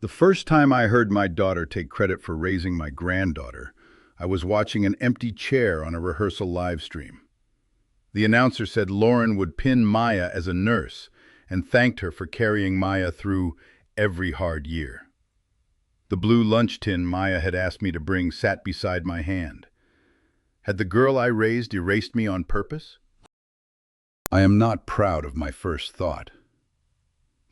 The first time I heard my daughter take credit for raising my granddaughter, I was watching an empty chair on a rehearsal live stream. The announcer said Lauren would pin Maya as a nurse and thanked her for carrying Maya through every hard year. The blue lunch tin Maya had asked me to bring sat beside my hand. Had the girl I raised erased me on purpose? I am not proud of my first thought.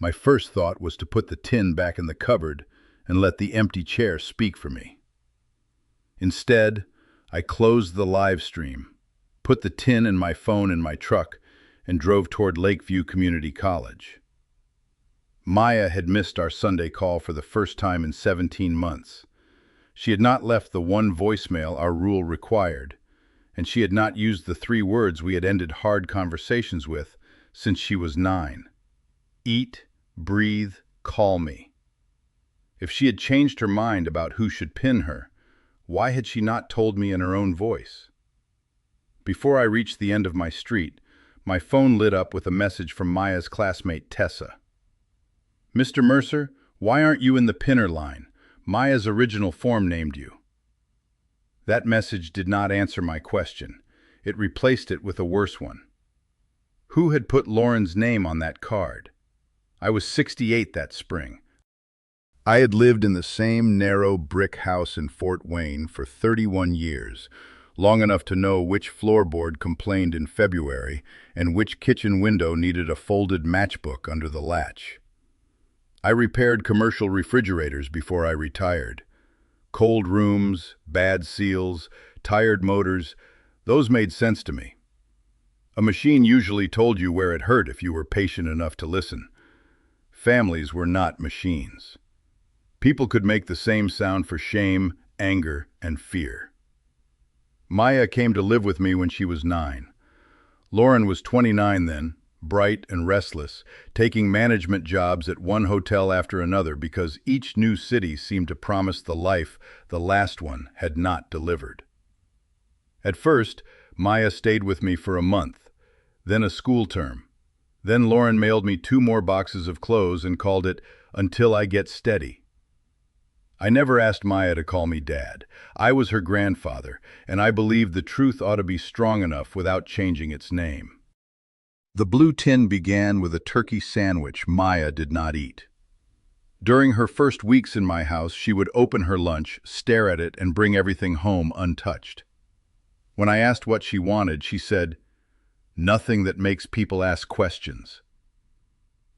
My first thought was to put the tin back in the cupboard and let the empty chair speak for me. Instead, I closed the live stream, put the tin and my phone in my truck, and drove toward Lakeview Community College. Maya had missed our Sunday call for the first time in 17 months. She had not left the one voicemail our rule required, and she had not used the 3 words we had ended hard conversations with since she was 9. Eat, breathe, call me. If she had changed her mind about who should pin her, why had she not told me in her own voice? Before I reached the end of my street, my phone lit up with a message from Maya's classmate Tessa. "Mr. Mercer, why aren't you in the pinner line? Maya's original form named you." That message did not answer my question. It replaced it with a worse one. Who had put Lauren's name on that card? I was 68 that spring. I had lived in the same narrow brick house in Fort Wayne for 31 years, long enough to know which floorboard complained in February and which kitchen window needed a folded matchbook under the latch. I repaired commercial refrigerators before I retired. Cold rooms, bad seals, tired motors, those made sense to me. A machine usually told you where it hurt if you were patient enough to listen. Families were not machines. People could make the same sound for shame, anger, and fear. Maya came to live with me when she was 9. Lauren was 29 then, bright and restless, taking management jobs at one hotel after another because each new city seemed to promise the life the last one had not delivered. At first, Maya stayed with me for a month, then a school term. Then Lauren mailed me 2 more boxes of clothes and called it "Until I Get Steady." I never asked Maya to call me Dad. I was her grandfather, and I believed the truth ought to be strong enough without changing its name. The blue tin began with a turkey sandwich Maya did not eat. During her first weeks in my house, she would open her lunch, stare at it, and bring everything home untouched. When I asked what she wanted, she said, "Nothing that makes people ask questions."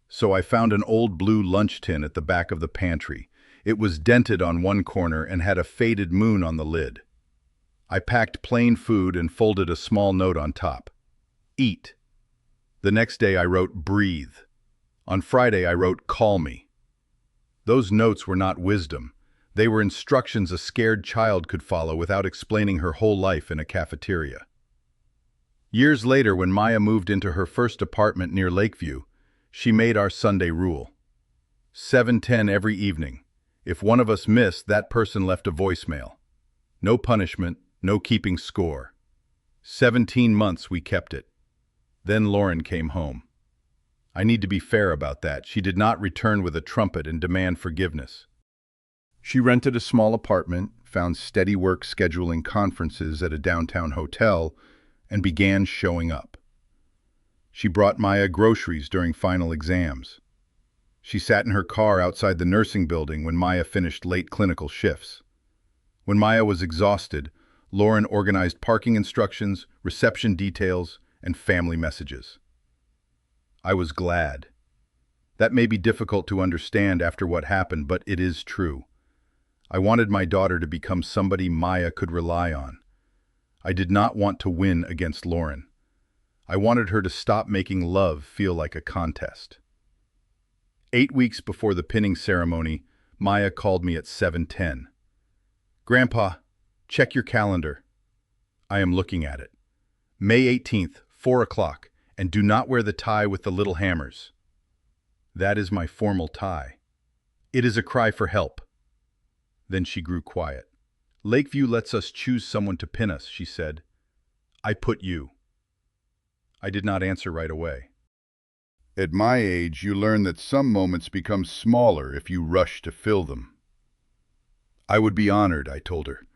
So I found an old blue lunch tin at the back of the pantry. It was dented on one corner and had a faded moon on the lid. I packed plain food and folded a small note on top. Eat. The next day I wrote breathe. On Friday I wrote call me. Those notes were not wisdom. They were instructions a scared child could follow without explaining her whole life in a cafeteria. Years later, when Maya moved into her first apartment near Lakeview, she made our Sunday rule. 7:10 every evening. If one of us missed, that person left a voicemail. No punishment, no keeping score. 17 months we kept it. Then Lauren came home. I need to be fair about that. She did not return with a trumpet and demand forgiveness. She rented a small apartment, found steady work scheduling conferences at a downtown hotel, and began showing up. She brought Maya groceries during final exams. She sat in her car outside the nursing building when Maya finished late clinical shifts. When Maya was exhausted, Lauren organized parking instructions, reception details, and family messages. I was glad. That may be difficult to understand after what happened, but it is true. I wanted my daughter to become somebody Maya could rely on. I did not want to win against Lauren. I wanted her to stop making love feel like a contest. 8 weeks before the pinning ceremony, Maya called me at 7:10. "Grandpa, check your calendar." I am looking at it. May 18th, 4 o'clock, and do not wear the tie with the little hammers. That is my formal tie. It is a cry for help. Then she grew quiet. "Lakeview lets us choose someone to pin us," she said. "I put you." I did not answer right away. At my age, you learn that some moments become smaller if you rush to fill them. I would be honored, I told her.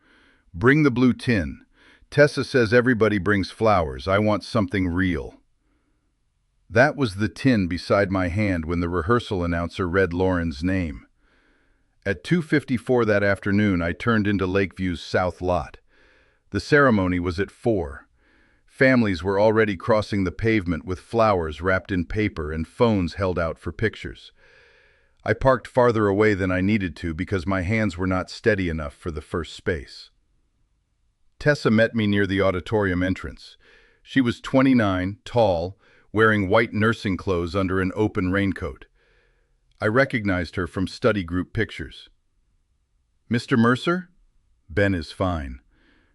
Bring the blue tin. Tessa says everybody brings flowers. I want something real. That was the tin beside my hand when the rehearsal announcer read Lauren's name. At 2:54 that afternoon, I turned into Lakeview's south lot. The ceremony was at 4. Families were already crossing the pavement with flowers wrapped in paper and phones held out for pictures. I parked farther away than I needed to because my hands were not steady enough for the first space. Tessa met me near the auditorium entrance. She was 29, tall, wearing white nursing clothes under an open raincoat. I recognized her from study group pictures. "Mr. Mercer?" "Ben is fine."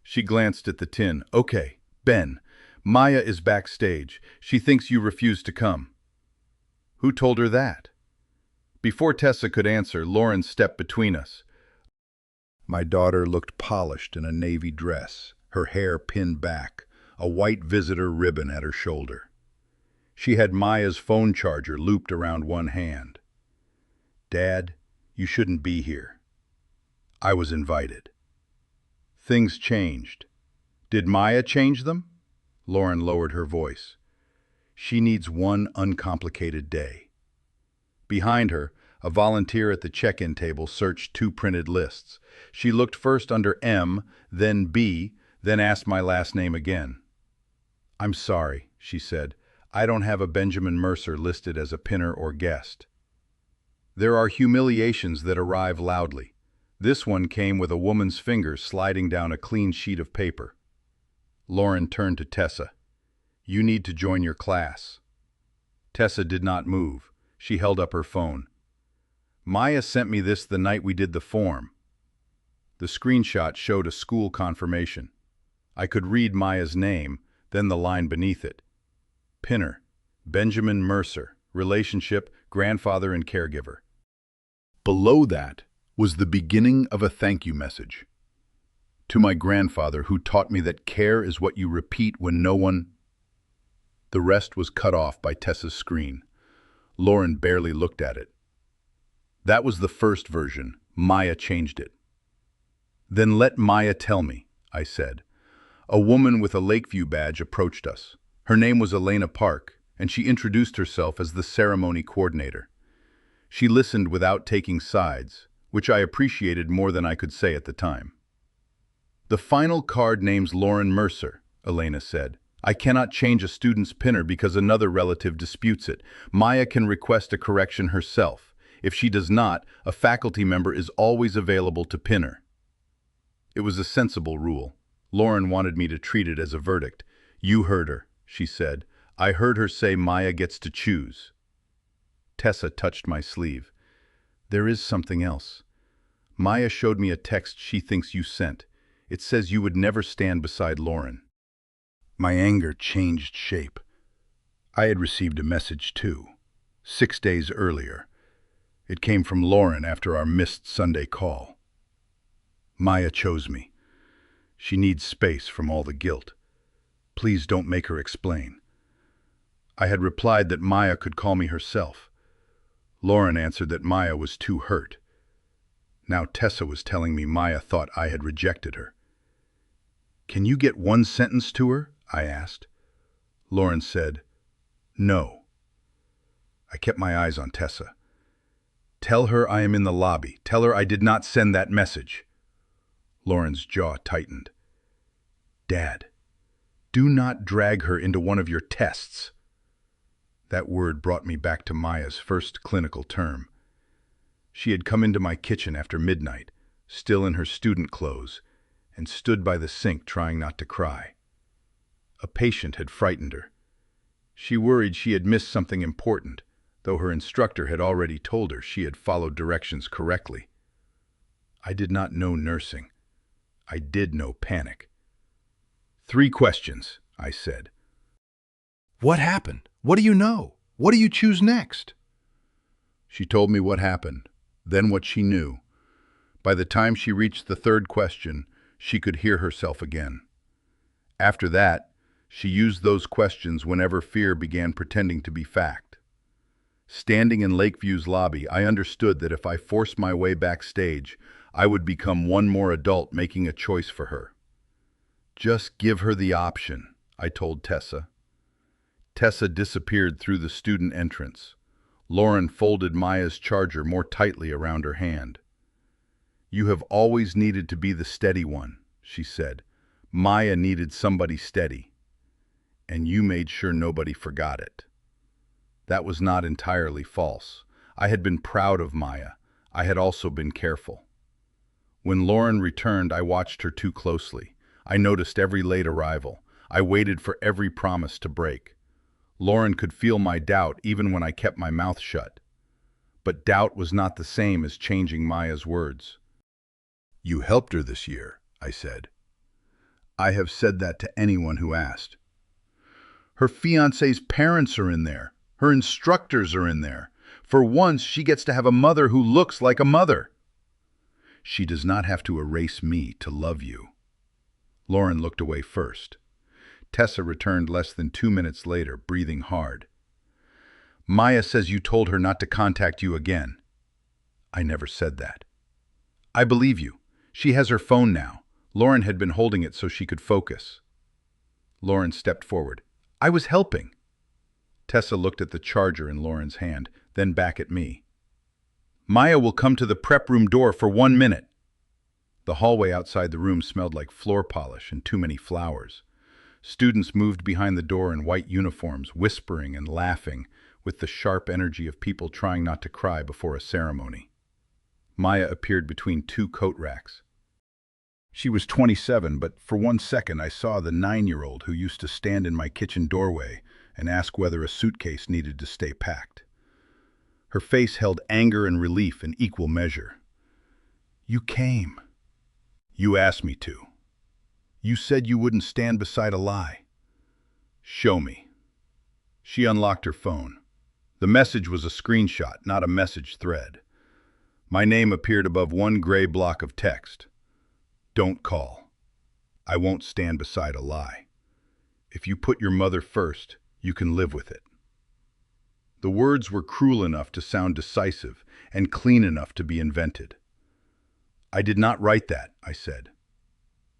She glanced at the tin. "Okay, Ben. Maya is backstage. She thinks you refused to come." "Who told her that?" Before Tessa could answer, Lauren stepped between us. My daughter looked polished in a navy dress, her hair pinned back, a white visitor ribbon at her shoulder. She had Maya's phone charger looped around one hand. "Dad, you shouldn't be here." I was invited. Things changed. Did Maya change them? Lauren lowered her voice. "She needs one uncomplicated day." Behind her, a volunteer at the check-in table searched 2 printed lists. She looked first under M, then B, then asked my last name again. "I'm sorry," she said. "I don't have a Benjamin Mercer listed as a pinner or guest." There are humiliations that arrive loudly. This one came with a woman's fingers sliding down a clean sheet of paper. Lauren turned to Tessa. "You need to join your class." Tessa did not move. She held up her phone. "Maya sent me this the night we did the form." The screenshot showed a school confirmation. I could read Maya's name, then the line beneath it. Pinner, Benjamin Mercer, relationship, grandfather and caregiver. Below that was the beginning of a thank you message. "To my grandfather who taught me that care is what you repeat when no one—" The rest was cut off by Tessa's screen. Lauren barely looked at it. "That was the first version. Maya changed it." "Then let Maya tell me," I said. A woman with a Lakeview badge approached us. Her name was Elena Park, and she introduced herself as the ceremony coordinator. She listened without taking sides, which I appreciated more than I could say at the time. "The final card names Lauren Mercer," Elena said. "I cannot change a student's pinner because another relative disputes it. Maya can request a correction herself. If she does not, a faculty member is always available to pin her." It was a sensible rule. Lauren wanted me to treat it as a verdict. "You heard her," she said. "I heard her say Maya gets to choose." Tessa touched my sleeve. "There is something else. Maya showed me a text she thinks you sent. It says you would never stand beside Lauren." My anger changed shape. I had received a message too, 6 days earlier. It came from Lauren after our missed Sunday call. "Maya chose me. She needs space from all the guilt. Please don't make her explain." I had replied that Maya could call me herself. Lauren answered that Maya was too hurt. Now Tessa was telling me Maya thought I had rejected her. "Can you get one sentence to her?" I asked. Lauren said, "No." I kept my eyes on Tessa. "Tell her I am in the lobby. Tell her I did not send that message." Lauren's jaw tightened. "Dad, do not drag her into one of your tests." That word brought me back to Maya's first clinical term. She had come into my kitchen after midnight, still in her student clothes, and stood by the sink trying not to cry. A patient had frightened her. She worried she had missed something important, though her instructor had already told her she had followed directions correctly. I did not know nursing. I did know panic. "3 questions," I said. "What happened? What do you know? What do you choose next?" She told me what happened, then what she knew. By the time she reached the 3rd question, she could hear herself again. After that, she used those questions whenever fear began pretending to be fact. Standing in Lakeview's lobby, I understood that if I forced my way backstage, I would become one more adult making a choice for her. Just give her the option, I told Tessa. Tessa disappeared through the student entrance. Lauren folded Maya's charger more tightly around her hand. You have always needed to be the steady one, she said. Maya needed somebody steady, and you made sure nobody forgot it. That was not entirely false. I had been proud of Maya. I had also been careful. When Lauren returned, I watched her too closely. I noticed every late arrival. I waited for every promise to break. Lauren could feel my doubt even when I kept my mouth shut. But doubt was not the same as changing Maya's words. You helped her this year, I said. I have said that to anyone who asked. Her fiancé's parents are in there. Her instructors are in there. For once, she gets to have a mother who looks like a mother. She does not have to erase me to love you. Lauren looked away first. Tessa returned less than 2 minutes later, breathing hard. Maya says you told her not to contact you again. I never said that. I believe you. She has her phone now. Lauren had been holding it so she could focus. Lauren stepped forward. I was helping. Tessa looked at the charger in Lauren's hand, then back at me. Maya will come to the prep room door for 1 minute. The hallway outside the room smelled like floor polish and too many flowers. Students moved behind the door in white uniforms, whispering and laughing, with the sharp energy of people trying not to cry before a ceremony. Maya appeared between 2 coat racks. She was 27, but for 1 second I saw the 9-year-old who used to stand in my kitchen doorway and ask whether a suitcase needed to stay packed. Her face held anger and relief in equal measure. You came. You asked me to. You said you wouldn't stand beside a lie. Show me. She unlocked her phone. The message was a screenshot, not a message thread. My name appeared above 1 gray block of text. Don't call. I won't stand beside a lie. If you put your mother first, you can live with it. The words were cruel enough to sound decisive and clean enough to be invented. I did not write that, I said.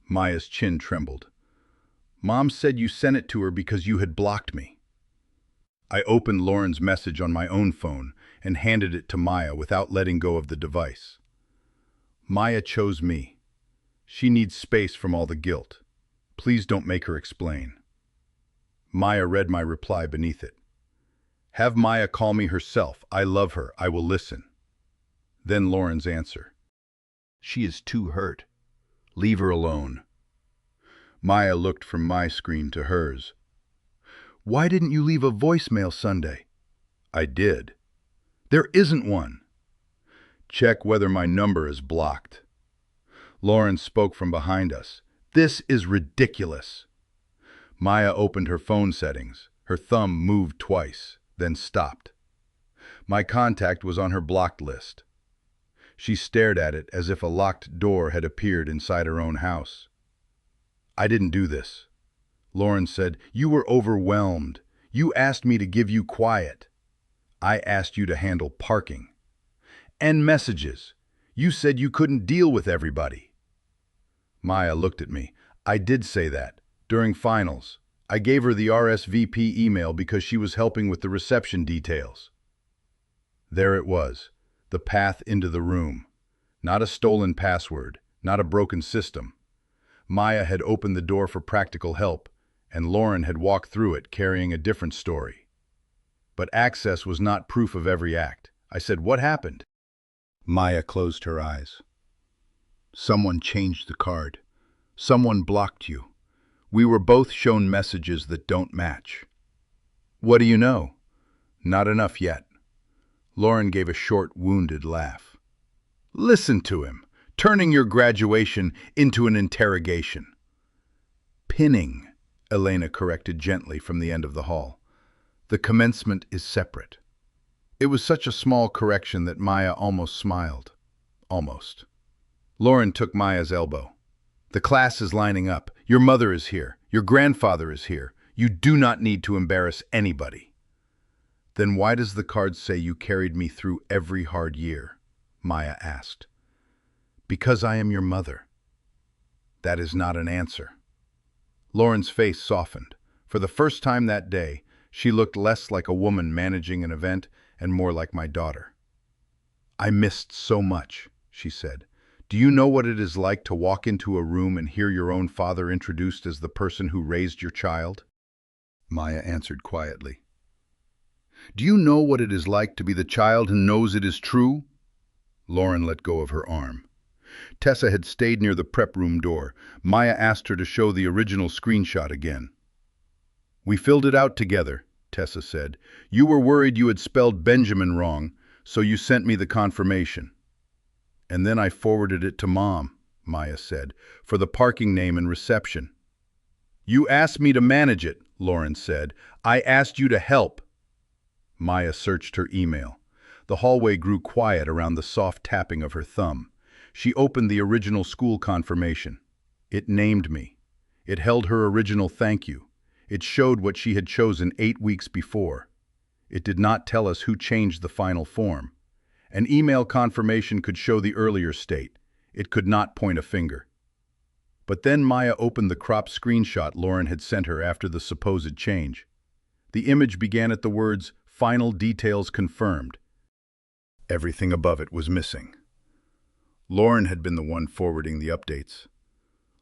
Maya's chin trembled. Mom said you sent it to her because you had blocked me. I opened Lauren's message on my own phone and handed it to Maya without letting go of the device. Maya chose me. She needs space from all the guilt. Please don't make her explain. Maya read my reply beneath it. Have Maya call me herself. I love her. I will listen. Then Lauren's answer. She is too hurt. Leave her alone. Maya looked from my screen to hers. Why didn't you leave a voicemail Sunday? I did. There isn't one. Check whether my number is blocked. Lauren spoke from behind us. This is ridiculous. Maya opened her phone settings. Her thumb moved twice, then stopped. My contact was on her blocked list. She stared at it as if a locked door had appeared inside her own house. I didn't do this. Lauren said, you were overwhelmed. You asked me to give you quiet. I asked you to handle parking. And messages. You said you couldn't deal with everybody. Maya looked at me. I did say that. During finals, I gave her the RSVP email because she was helping with the reception details. There it was, the path into the room. Not a stolen password, not a broken system. Maya had opened the door for practical help, and Lauren had walked through it carrying a different story. But access was not proof of every act. I said, what happened? Maya closed her eyes. Someone changed the card. Someone blocked you. We were both shown messages that don't match. What do you know? Not enough yet. Lauren gave a short, wounded laugh. Listen to him, turning your graduation into an interrogation. Pinning, Elena corrected gently from the end of the hall. The commencement is separate. It was such a small correction that Maya almost smiled. Almost. Lauren took Maya's elbow. The class is lining up. Your mother is here. Your grandfather is here. You do not need to embarrass anybody. Then why does the card say you carried me through every hard year? Maya asked. Because I am your mother. That is not an answer. Lauren's face softened. For the first time that day, she looked less like a woman managing an event and more like my daughter. I missed so much, she said. Do you know what it is like to walk into a room and hear your own father introduced as the person who raised your child? Maya answered quietly. Do you know what it is like to be the child who knows it is true? Lauren let go of her arm. Tessa had stayed near the prep room door. Maya asked her to show the original screenshot again. We filled it out together, Tessa said. You were worried you had spelled Benjamin wrong, so you sent me the confirmation. And then I forwarded it to Mom, Maya said, for the parking name and reception. You asked me to manage it, Lauren said. I asked you to help. Maya searched her email. The hallway grew quiet around the soft tapping of her thumb. She opened the original school confirmation. It named me. It held her original thank you. It showed what she had chosen 8 weeks before. It did not tell us who changed the final form. An email confirmation could show the earlier state. It could not point a finger. But then Maya opened the cropped screenshot Lauren had sent her after the supposed change. The image began at the words, "Final details confirmed." Everything above it was missing. Lauren had been the one forwarding the updates.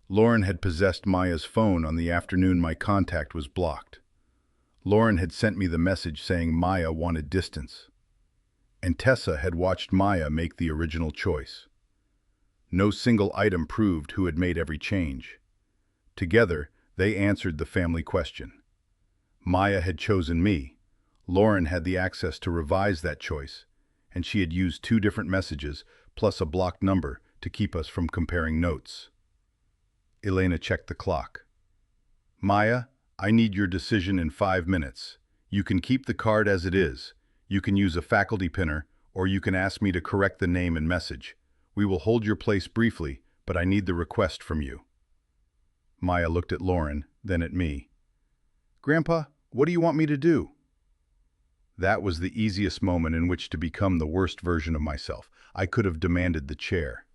Lauren had possessed Maya's phone on the afternoon my contact was blocked. Lauren had sent me the message saying Maya wanted distance. And Tessa had watched Maya make the original choice. No single item proved who had made every change. Together, they answered the family question. Maya had chosen me. Lauren had the access to revise that choice, and she had used 2 different messages, plus a blocked number, to keep us from comparing notes. Elena checked the clock. Maya, I need your decision in 5 minutes. You can keep the card as it is. You can use a faculty pinner, or you can ask me to correct the name and message. We will hold your place briefly, but I need the request from you. Maya looked at Lauren, then at me. Grandpa, what do you want me to do? That was the easiest moment in which to become the worst version of myself. I could have demanded the chair.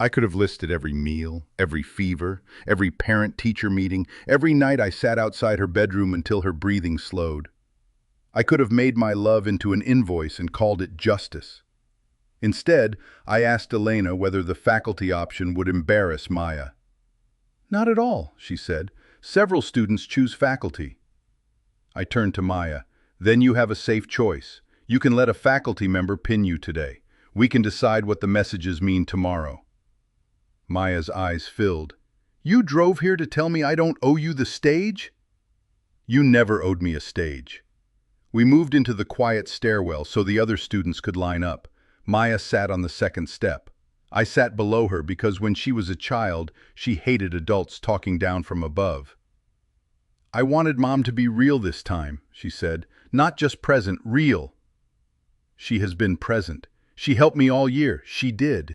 I could have listed every meal, every fever, every parent-teacher meeting, every night I sat outside her bedroom until her breathing slowed. I could have made my love into an invoice and called it justice. Instead, I asked Elena whether the faculty option would embarrass Maya. Not at all, she said. Several students choose faculty. I turned to Maya. Then you have a safe choice. You can let a faculty member pin you today. We can decide what the messages mean tomorrow. Maya's eyes filled. You drove here to tell me I don't owe you the stage? You never owed me a stage. We moved into the quiet stairwell so the other students could line up. Maya sat on the second step. I sat below her because when she was a child, she hated adults talking down from above. I wanted Mom to be real this time, she said. Not just present, real. She has been present. She helped me all year. She did.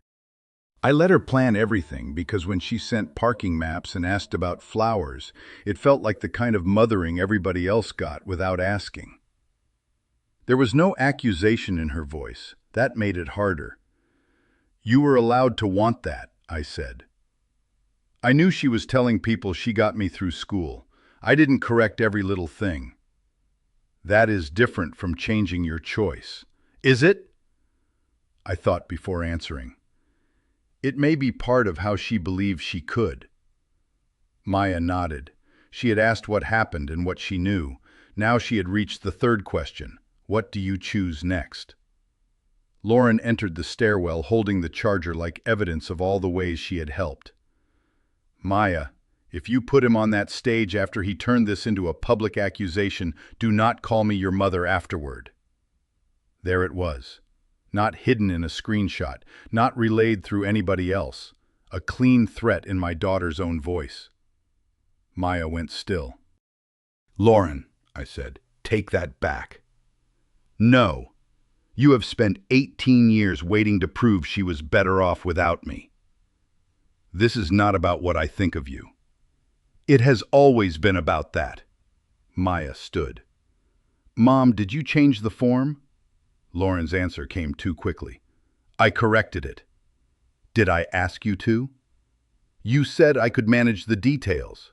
I let her plan everything because when she sent parking maps and asked about flowers, it felt like the kind of mothering everybody else got without asking. There was no accusation in her voice. That made it harder. You were allowed to want that, I said. I knew she was telling people she got me through school. I didn't correct every little thing. That is different from changing your choice. Is it? I thought before answering. It may be part of how she believed she could. Maya nodded. She had asked what happened and what she knew. Now she had reached the third question. What do you choose next? Lauren entered the stairwell holding the charger like evidence of all the ways she had helped. Maya, if you put him on that stage after he turned this into a public accusation, do not call me your mother afterward. There it was. Not hidden in a screenshot, not relayed through anybody else. A clean threat in my daughter's own voice. Maya went still. Lauren, I said, take that back. No. You have spent 18 years waiting to prove she was better off without me. This is not about what I think of you. It has always been about that. Maya stood. Mom, did you change the form? Lauren's answer came too quickly. I corrected it. Did I ask you to? You said I could manage the details.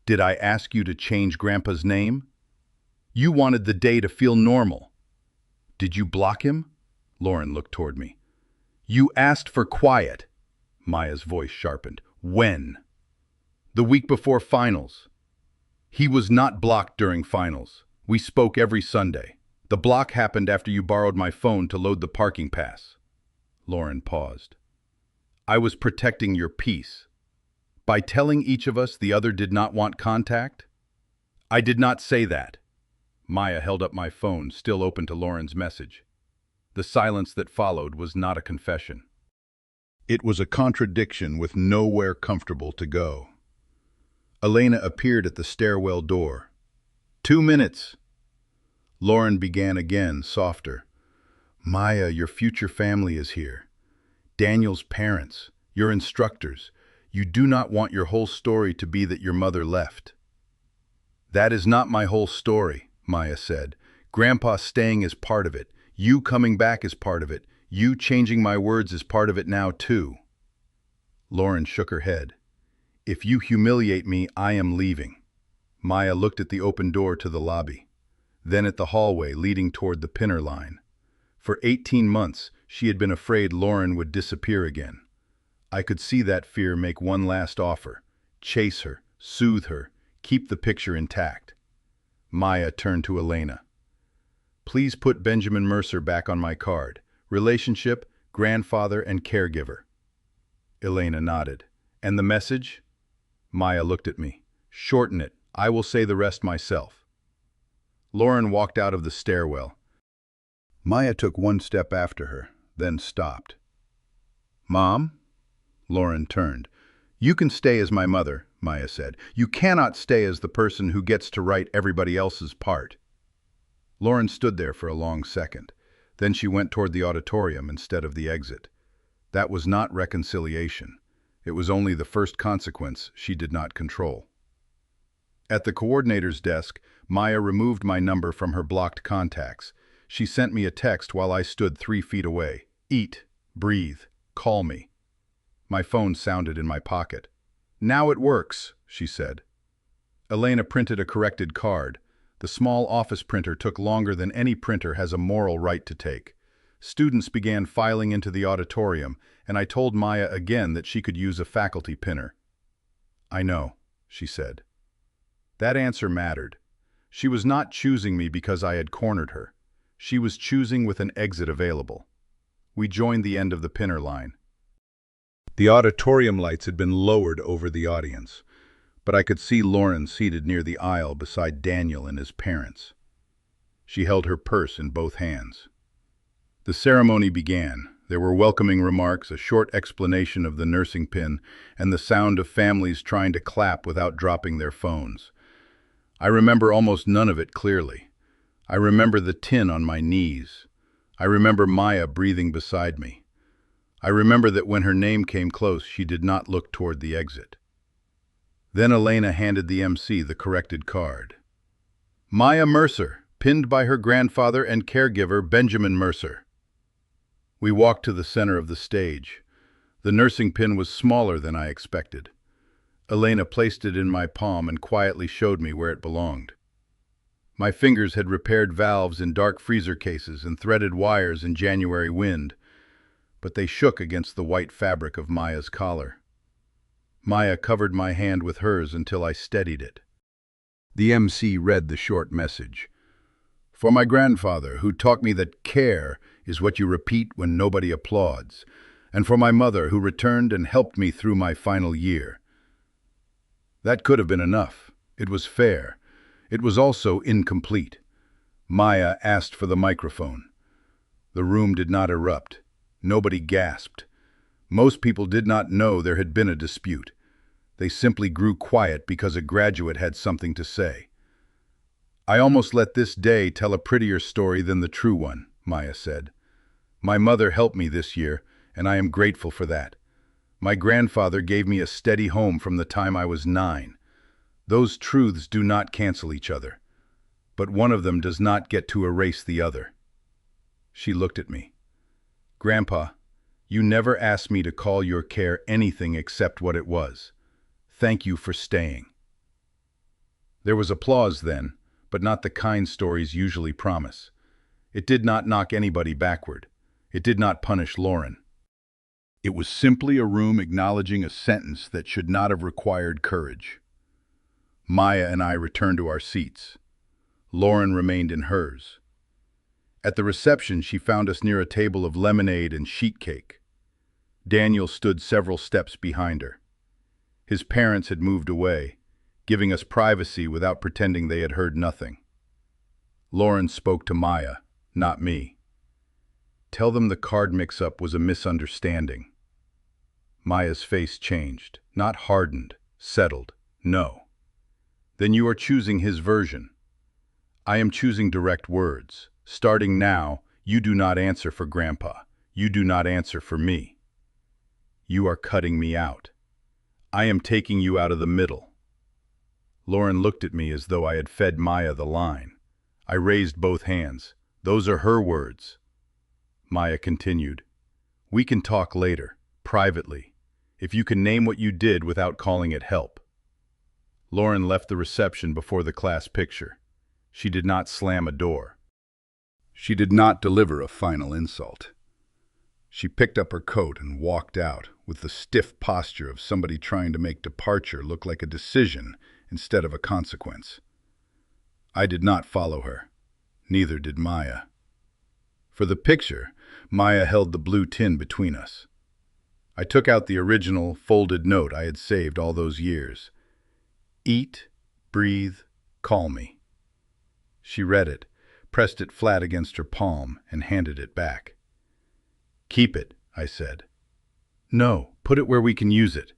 Did I ask you to change Grandpa's name? You wanted the day to feel normal. Did you block him? Lauren looked toward me. You asked for quiet. Maya's voice sharpened. When? The week before finals. He was not blocked during finals. We spoke every Sunday. The block happened after you borrowed my phone to load the parking pass. Lauren paused. I was protecting your peace. By telling each of us the other did not want contact? I did not say that. Maya held up my phone, still open to Lauren's message. The silence that followed was not a confession. It was a contradiction with nowhere comfortable to go. Elena appeared at the stairwell door. 2 minutes. Lauren began again, softer. Maya, your future family is here. Daniel's parents, your instructors. You do not want your whole story to be that your mother left. That is not my whole story, Maya said. Grandpa staying is part of it. You coming back is part of it. You changing my words is part of it now, too. Lauren shook her head. If you humiliate me, I am leaving. Maya looked at the open door to the lobby, then at the hallway leading toward the Pinner line. For 18 months, she had been afraid Lauren would disappear again. I could see that fear make one last offer. Chase her, soothe her, keep the picture intact. Maya turned to Elena. Please put Benjamin Mercer back on my card. Relationship, grandfather, and caregiver. Elena nodded. And the message? Maya looked at me. Shorten it. I will say the rest myself. Lauren walked out of the stairwell. Maya took one step after her, then stopped. Mom? Lauren turned. You can stay as my mother, Maya said. You cannot stay as the person who gets to write everybody else's part. Lauren stood there for a long second. Then she went toward the auditorium instead of the exit. That was not reconciliation. It was only the first consequence she did not control. At the coordinator's desk, Maya removed my number from her blocked contacts. She sent me a text while I stood 3 feet away. Eat, breathe, call me. My phone sounded in my pocket. Now it works, she said. Elena printed a corrected card. The small office printer took longer than any printer has a moral right to take. Students began filing into the auditorium, and I told Maya again that she could use a faculty pinner. I know, she said. That answer mattered. She was not choosing me because I had cornered her. She was choosing with an exit available. We joined the end of the Pinner line. The auditorium lights had been lowered over the audience, but I could see Lauren seated near the aisle beside Daniel and his parents. She held her purse in both hands. The ceremony began. There were welcoming remarks, a short explanation of the nursing pin, and the sound of families trying to clap without dropping their phones. I remember almost none of it clearly. I remember the tin on my knees. I remember Maya breathing beside me. I remember that when her name came close, she did not look toward the exit. Then Elena handed the MC the corrected card. Maya Mercer, pinned by her grandfather and caregiver, Benjamin Mercer. We walked to the center of the stage. The nursing pin was smaller than I expected. Elena placed it in my palm and quietly showed me where it belonged. My fingers had repaired valves in dark freezer cases and threaded wires in January wind, but they shook against the white fabric of Maya's collar. Maya covered my hand with hers until I steadied it. The MC read the short message. For my grandfather, who taught me that care is what you repeat when nobody applauds, and for my mother, who returned and helped me through my final year. That could have been enough. It was fair. It was also incomplete. Maya asked for the microphone. The room did not erupt. Nobody gasped. Most people did not know there had been a dispute. They simply grew quiet because a graduate had something to say. I almost let this day tell a prettier story than the true one, Maya said. My mother helped me this year, and I am grateful for that. My grandfather gave me a steady home from the time I was 9. Those truths do not cancel each other. but one of them does not get to erase the other. She looked at me. Grandpa, you never asked me to call your care anything except what it was. Thank you for staying. There was applause then, but not the kind stories usually promise. It did not knock anybody backward. It did not punish Lauren. It was simply a room acknowledging a sentence that should not have required courage. Maya and I returned to our seats. Lauren remained in hers. At the reception, she found us near a table of lemonade and sheet cake. Daniel stood several steps behind her. His parents had moved away, giving us privacy without pretending they had heard nothing. Lauren spoke to Maya, not me. Tell them the card mix-up was a misunderstanding. Maya's face changed, not hardened, settled. No. Then you are choosing his version. I am choosing direct words. Starting now, you do not answer for Grandpa. You do not answer for me. You are cutting me out. I am taking you out of the middle. Lauren looked at me as though I had fed Maya the line. I raised both hands. Those are her words. Maya continued. We can talk later, privately, if you can name what you did without calling it help. Lauren left the reception before the class picture. She did not slam a door. She did not deliver a final insult. She picked up her coat and walked out with the stiff posture of somebody trying to make departure look like a decision instead of a consequence. I did not follow her. Neither did Maya. For the picture, Maya held the blue tin between us. I took out the original, folded note I had saved all those years. Eat, breathe, call me. She read it, pressed it flat against her palm, and handed it back. Keep it, I said. No, put it where we can use it.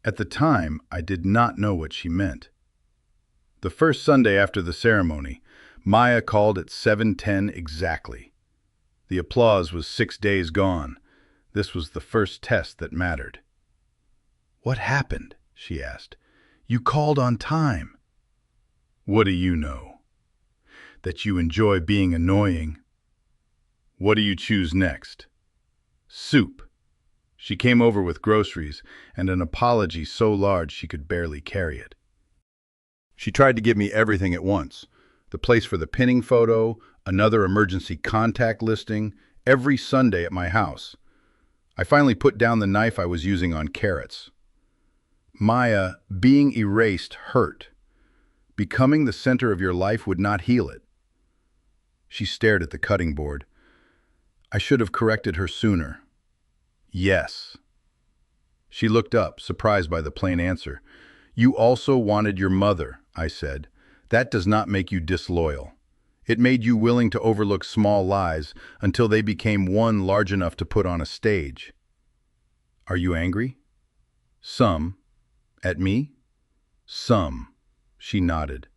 At the time, I did not know what she meant. The first Sunday after the ceremony, Maya called at 7:10 exactly. The applause was 6 days gone. This was the first test that mattered. What happened? She asked. You called on time. What do you know? That you enjoy being annoying. What do you choose next? Soup. She came over with groceries and an apology so large she could barely carry it. She tried to give me everything at once. The place for the pinning photo, another emergency contact listing, every Sunday at my house. I finally put down the knife I was using on carrots. Maya, being erased hurt. Becoming the center of your life would not heal it. She stared at the cutting board. I should have corrected her sooner. Yes. She looked up, surprised by the plain answer. You also wanted your mother, I said. That does not make you disloyal. It made you willing to overlook small lies until they became one large enough to put on a stage. Are you angry? Some. At me? Some. She nodded.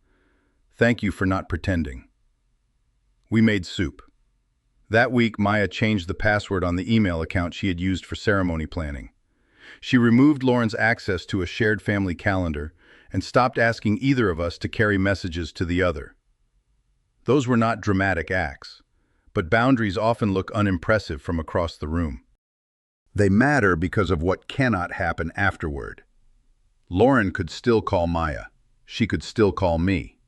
Thank you for not pretending. We made soup. That week, Maya changed the password on the email account she had used for ceremony planning. She removed Lauren's access to a shared family calendar and stopped asking either of us to carry messages to the other. Those were not dramatic acts, but boundaries often look unimpressive from across the room. They matter because of what cannot happen afterward. Lauren could still call Maya. She could still call me.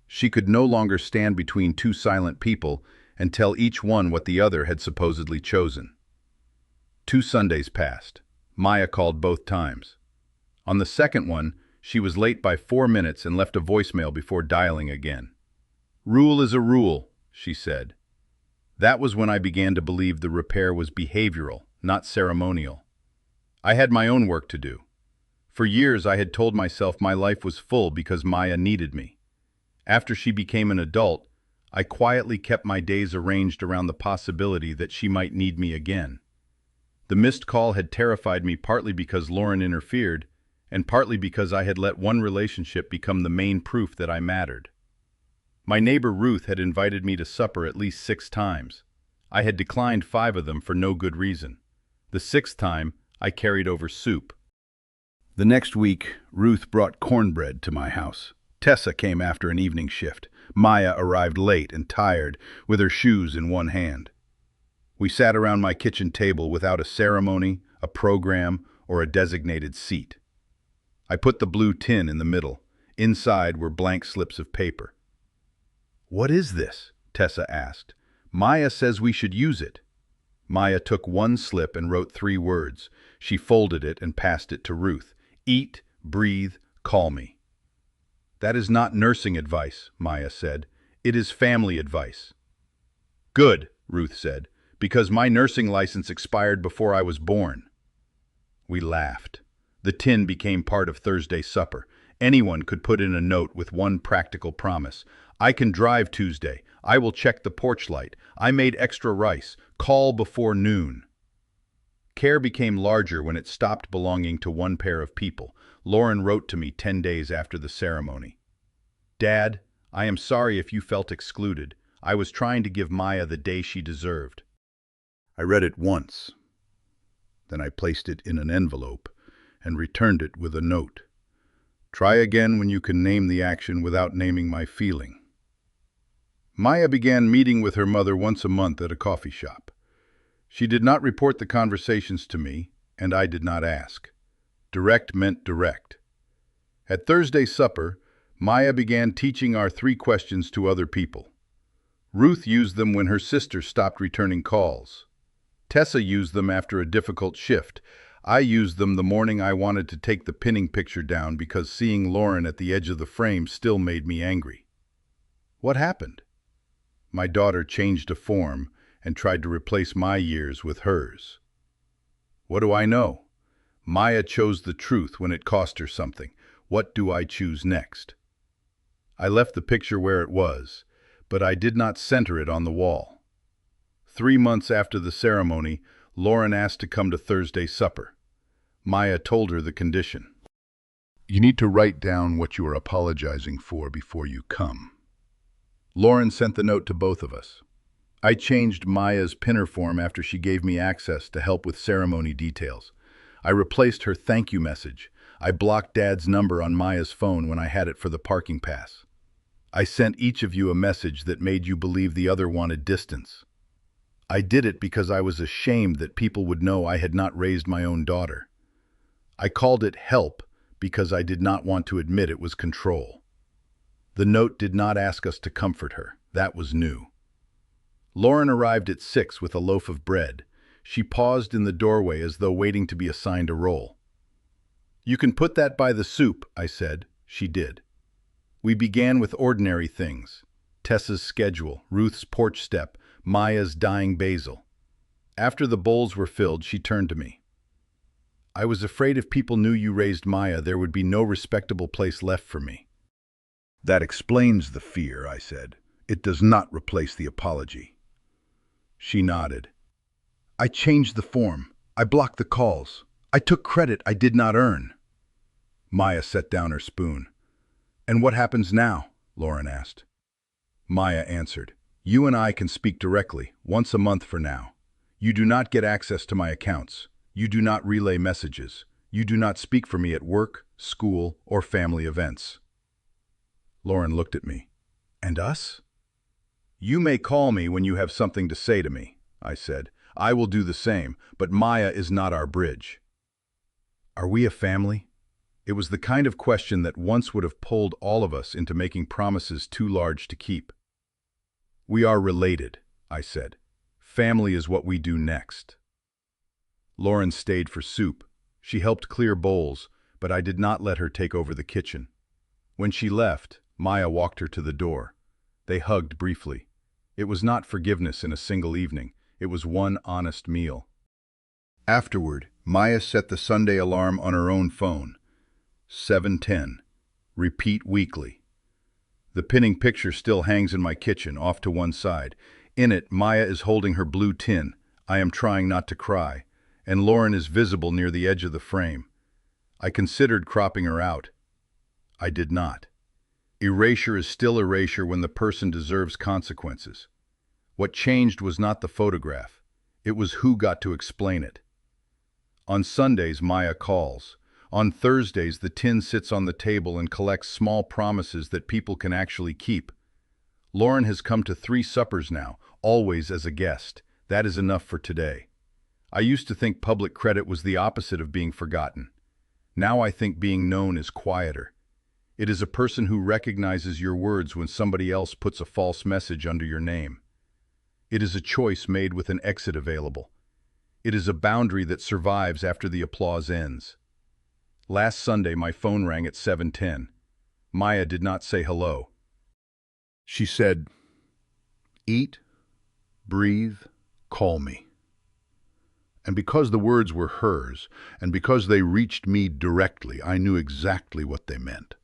She could no longer stand between two silent people and tell each one what the other had supposedly chosen. 2 Sundays passed. Maya called both times. On the second one, she was late by 4 minutes and left a voicemail before dialing again. Rule is a rule, she said. That was when I began to believe the repair was behavioral, not ceremonial. I had my own work to do. For years I had told myself my life was full because Maya needed me. After she became an adult, I quietly kept my days arranged around the possibility that she might need me again. The missed call had terrified me partly because Lauren interfered, and partly because I had let one relationship become the main proof that I mattered. My neighbor Ruth had invited me to supper at least 6 times. I had declined 5 of them for no good reason. The 6th time, I carried over soup. The next week, Ruth brought cornbread to my house. Tessa came after an evening shift. Maya arrived late and tired, with her shoes in one hand. We sat around my kitchen table without a ceremony, a program, or a designated seat. I put the blue tin in the middle. Inside were blank slips of paper. "What is this?" Tessa asked. "Maya says we should use it." Maya took one slip and wrote 3 words. She folded it and passed it to Ruth. "Eat, breathe, call me." "That is not nursing advice," Maya said. "It is family advice." "Good," Ruth said, "because my nursing license expired before I was born." We laughed. The tin became part of Thursday's supper. Anyone could put in a note with one practical promise. "I can drive Tuesday. I will check the porch light. I made extra rice. Call before noon." Care became larger when it stopped belonging to one pair of people. Lauren wrote to me 10 days after the ceremony. "Dad, I am sorry if you felt excluded. I was trying to give Maya the day she deserved." I read it once. Then I placed it in an envelope and returned it with a note. "Try again when you can name the action without naming my feeling." Maya began meeting with her mother once a month at a coffee shop. She did not report the conversations to me, and I did not ask. Direct meant direct. At Thursday's supper, Maya began teaching our 3 questions to other people. Ruth used them when her sister stopped returning calls. Tessa used them after a difficult shift. I used them the morning I wanted to take the pinning picture down because seeing Lauren at the edge of the frame still made me angry. What happened? My daughter changed a form and tried to replace my years with hers. What do I know? Maya chose the truth when it cost her something. What do I choose next? I left the picture where it was, but I did not center it on the wall. 3 months after the ceremony, Lauren asked to come to Thursday's supper. Maya told her the condition. "You need to write down what you are apologizing for before you come." Lauren sent the note to both of us. I changed Maya's pinner form after she gave me access to help with ceremony details. I replaced her thank you message. I blocked Dad's number on Maya's phone when I had it for the parking pass. I sent each of you a message that made you believe the other wanted distance. I did it because I was ashamed that people would know I had not raised my own daughter. I called it help because I did not want to admit it was control. The note did not ask us to comfort her. That was new. Lauren arrived at 6 with a loaf of bread. She paused in the doorway as though waiting to be assigned a role. "You can put that by the soup," I said. She did. We began with ordinary things. Tessa's schedule, Ruth's porch step, Maya's dying basil. After the bowls were filled, she turned to me. "I was afraid if people knew you raised Maya, there would be no respectable place left for me." "That explains the fear," I said. "It does not replace the apology." She nodded. "I changed the form. I blocked the calls. I took credit I did not earn." Maya set down her spoon. "And what happens now?" Lauren asked. Maya answered, "You and I can speak directly, once a month for now. You do not get access to my accounts. You do not relay messages. You do not speak for me at work, school, or family events." Lauren looked at me. "And us?" "You may call me when you have something to say to me," I said. "I will do the same, but Maya is not our bridge." Are we a family? It was the kind of question that once would have pulled all of us into making promises too large to keep. "We are related," I said. "Family is what we do next." Lauren stayed for soup. She helped clear bowls, but I did not let her take over the kitchen. When she left, Maya walked her to the door. They hugged briefly. It was not forgiveness in a single evening. It was one honest meal. Afterward, Maya set the Sunday alarm on her own phone. 7:10. Repeat weekly. The pinning picture still hangs in my kitchen, off to one side. In it, Maya is holding her blue tin, "I am trying not to cry," and Lauren is visible near the edge of the frame. I considered cropping her out. I did not. Erasure is still erasure when the person deserves consequences. What changed was not the photograph. It was who got to explain it. On Sundays, Maya calls. On Thursdays, the tin sits on the table and collects small promises that people can actually keep. Lauren has come to 3 suppers now, always as a guest. That is enough for today. I used to think public credit was the opposite of being forgotten. Now I think being known is quieter. It is a person who recognizes your words when somebody else puts a false message under your name. It is a choice made with an exit available. It is a boundary that survives after the applause ends. Last Sunday, my phone rang at 7:10. Maya did not say hello. She said, "Eat, breathe, call me." And because the words were hers, and because they reached me directly, I knew exactly what they meant.